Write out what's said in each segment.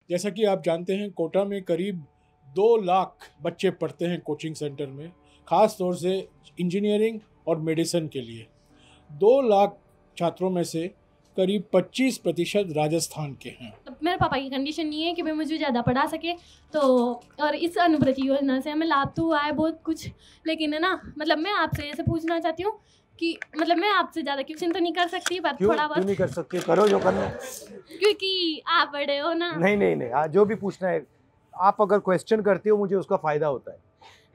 जैसा कि आप जानते हैं, कोटा में करीब 2 लाख बच्चे पढ़ते हैं कोचिंग सेंटर में, ख़ास तौर से इंजीनियरिंग और मेडिसिन के लिए। 2 लाख छात्रों में से करीब 25% राजस्थान के हैं। तो मेरे पापा की कंडीशन नहीं है कि वे मुझे ज़्यादा पढ़ा सके, तो और इस अनुवृत्ति योजना से हमें लाभ तो हुआ है बहुत कुछ, लेकिन है ना, मतलब मैं आपसे ऐसे पूछना चाहती हूँ कि मतलब मैं आपसे ज़्यादा क्वेश्चन तो नहीं कर सकती, पर थोड़ा बहुत। क्यों नहीं कर सकती? करो जो करना है। क्योंकि आप बड़े हो ना। नहीं, जो भी पूछना है, आप अगर क्वेश्चन करती हो मुझे उसका फायदा होता है,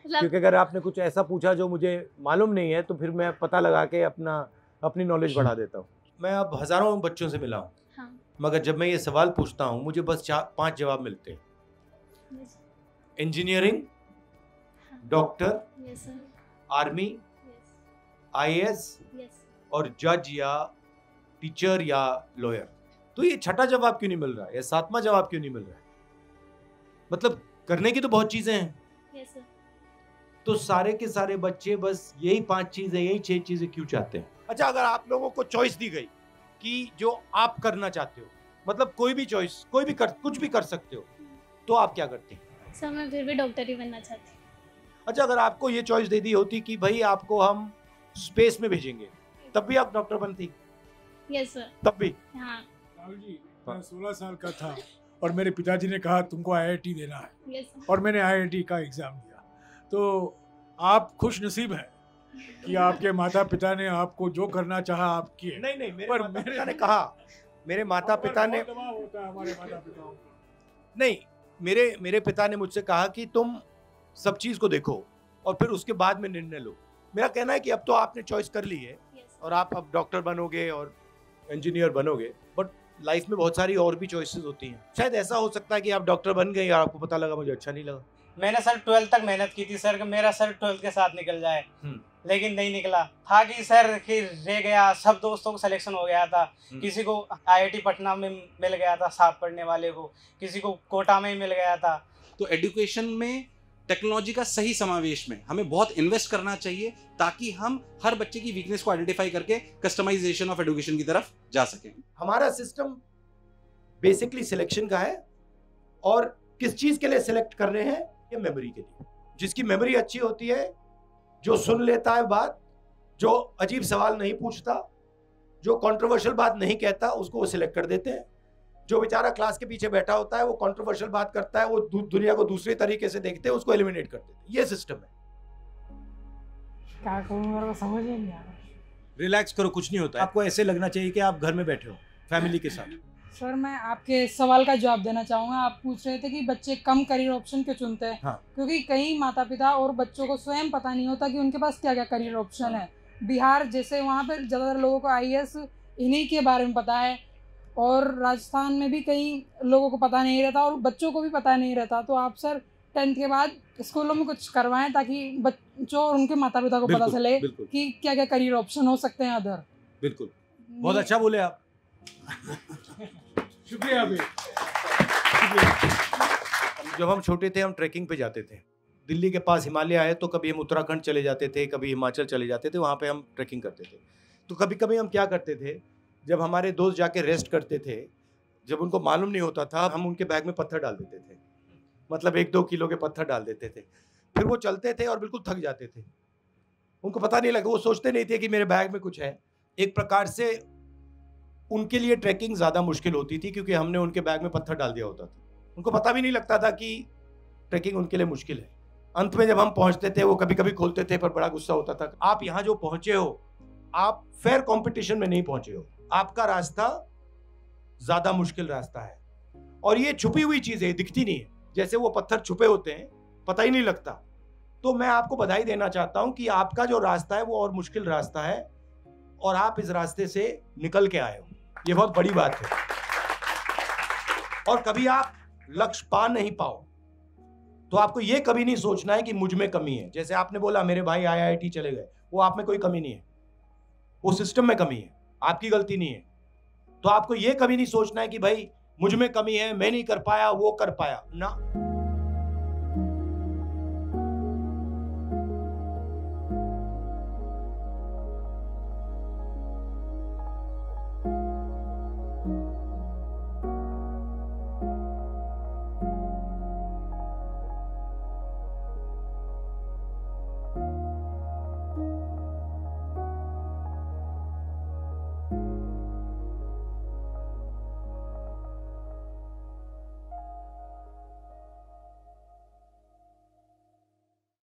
क्योंकि अगर आपने कुछ ऐसा पूछा जो मुझे मालूम नहीं है तो फिर मैं पता लगा के अपनी नॉलेज बढ़ा देता हूँ। मैं अब हजारों बच्चों से मिला हूँ, हाँ। मगर जब मैं ये सवाल पूछता हूँ मुझे बस 5 जवाब मिलते हैं। इंजीनियरिंग, डॉक्टर, आर्मी, IAS और जज या टीचर या लॉयर। तो ये छठा जवाब क्यों नहीं मिल रहा है, या 7वां जवाब क्यों नहीं मिल रहा है? मतलब करने की तो बहुत चीजें हैं। तो सारे के सारे बच्चे बस यही 5 चीजें, यही 6 चीजें क्यों चाहते हैं? अच्छा, अगर आप लोगों को चॉइस दी गई कि जो आप करना चाहते हो, मतलब कोई भी चॉइस, कुछ भी कर सकते हो, तो आप क्या करते हैं? सर मैं फिर भी डॉक्टर ही बनना चाहती हूँ। अच्छा, अगर आपको ये चॉइस दे दी होती कि भाई आपको हम स्पेस में भेजेंगे, तब भी आप डॉक्टर बनती? Yes sir. तब भी? हाँ। राहुल जी, मैं 16 साल का था और मेरे पिताजी ने कहा तुमको IIT देना है। Yes sir. और मैंने IIT का एग्ज़ाम दिया। तो आप खुश नसीब हैं कि आपके माता पिता ने आपको जो करना चाहा आप किए। नहीं, मेरे माता पिता ने कहा, मेरे माता पिता ने, दबाव होता है हमारे माता पिताओं का। नहीं, मेरे पिता ने मुझसे कहा कि तुम सब चीज को देखो और फिर उसके बाद में निर्णय लो। मेरा कहना है कि अब तो आपने चॉइस कर ली है और आप अब डॉक्टर बनोगे और इंजीनियर बनोगे, बट लाइफ में बहुत सारी और भी चॉइसेस होती हैं। शायद ऐसा हो सकता है कि आप डॉक्टर बन गए और आपको पता लगा मुझे अच्छा नहीं लगा। मैंने सर 12th तक मेहनत की थी सर, मेरा सर 12th के साथ निकल जाए, लेकिन नहीं निकला। था कि सर फिर रह गया, सब दोस्तों को सिलेक्शन हो गया था, किसी को IIT पटना में मिल गया था साथ पढ़ने वाले को, किसी को कोटा में मिल गया था। तो एजुकेशन में टेक्नोलॉजी का सही समावेश में हमें बहुत इन्वेस्ट करना चाहिए, ताकि हम हर बच्चे की वीकनेस को आइडेंटिफाई करके कस्टमाइजेशन ऑफ एजुकेशन की तरफ जा सकें। हमारा सिस्टम बेसिकली सिलेक्शन का है, और किस चीज के लिए सिलेक्ट कर रहे हैं? ये मेमोरी के लिए। जिसकी मेमोरी अच्छी होती है, जो सुन लेता है बात, जो अजीब सवाल नहीं पूछता, जो कंट्रोवर्शियल बात नहीं कहता, उसको वो सिलेक्ट कर देते हैं। जो बेचारा क्लास के पीछे बैठा होता है, वो कंट्रोवर्शियल बात करता है, वो दुनिया को दूसरे तरीके से देखते हैं, उसको एलिमिनेट कर देते हैं। ये सिस्टम है। क्या करूं, मेरे को समझ ही नहीं आ रहा। रिलैक्स करो, कुछ नहीं होता है। आपको ऐसे लगना चाहिए कि आप घर में बैठे हो फैमिली के साथ। सर मैं आपके सवाल का जवाब देना चाहूँगा। आप पूछ रहे थे कि बच्चे कम करियर ऑप्शन क्यों चुनते हैं। हाँ। क्योंकि कई माता पिता और बच्चों को स्वयं पता नहीं होता कि उनके पास क्या क्या करियर ऑप्शन है। बिहार जैसे वहाँ पर ज़्यादातर लोगों को IAS इन्हीं के बारे में पता है, और राजस्थान में भी कई लोगों को पता नहीं रहता और बच्चों को भी पता नहीं रहता। तो आप सर 10th के बाद स्कूलों में कुछ करवाएं, ताकि बच्चों और उनके माता पिता को पता चले कि क्या क्या करियर ऑप्शन हो सकते हैं अदर। बिल्कुल, बहुत अच्छा बोले आप। शुक्रिया अभी। जब हम छोटे थे, हम ट्रैकिंग पे जाते थे। दिल्ली के पास हिमालय है, तो कभी हम उत्तराखंड चले जाते थे, कभी हिमाचल चले जाते थे, वहाँ पे हम ट्रैकिंग करते थे। तो कभी कभी हम क्या करते थे, जब हमारे दोस्त जाके रेस्ट करते थे, जब उनको मालूम नहीं होता था, हम उनके बैग में पत्थर डाल देते थे। मतलब 1-2 किलो के पत्थर डाल देते थे। फिर वो चलते थे और बिल्कुल थक जाते थे, उनको पता नहीं लगा, वो सोचते नहीं थे कि मेरे बैग में कुछ है। एक प्रकार से उनके लिए ट्रैकिंग ज़्यादा मुश्किल होती थी, क्योंकि हमने उनके बैग में पत्थर डाल दिया होता था। उनको पता भी नहीं लगता था कि ट्रैकिंग उनके लिए मुश्किल है। अंत में जब हम पहुंचते थे, वो कभी कभी खोलते थे, पर बड़ा गुस्सा होता था। आप यहाँ जो पहुंचे हो, आप फेयर कंपटीशन में नहीं पहुंचे हो। आपका रास्ता ज़्यादा मुश्किल रास्ता है, और ये छुपी हुई चीज़ है, दिखती नहीं है। जैसे वो पत्थर छुपे होते हैं, पता ही नहीं लगता। तो मैं आपको बधाई देना चाहता हूँ कि आपका जो रास्ता है वो और मुश्किल रास्ता है, और आप इस रास्ते से निकल के आए हो। ये बहुत बड़ी बात है। और कभी आप लक्ष्य पा नहीं पाओ तो आपको ये कभी नहीं सोचना है कि मुझ में कमी है। जैसे आपने बोला मेरे भाई IIT चले गए, वो आप में कोई कमी नहीं है, वो सिस्टम में कमी है, आपकी गलती नहीं है। तो आपको ये कभी नहीं सोचना है कि भाई मुझ में कमी है, मैं नहीं कर पाया, वो कर पाया ना।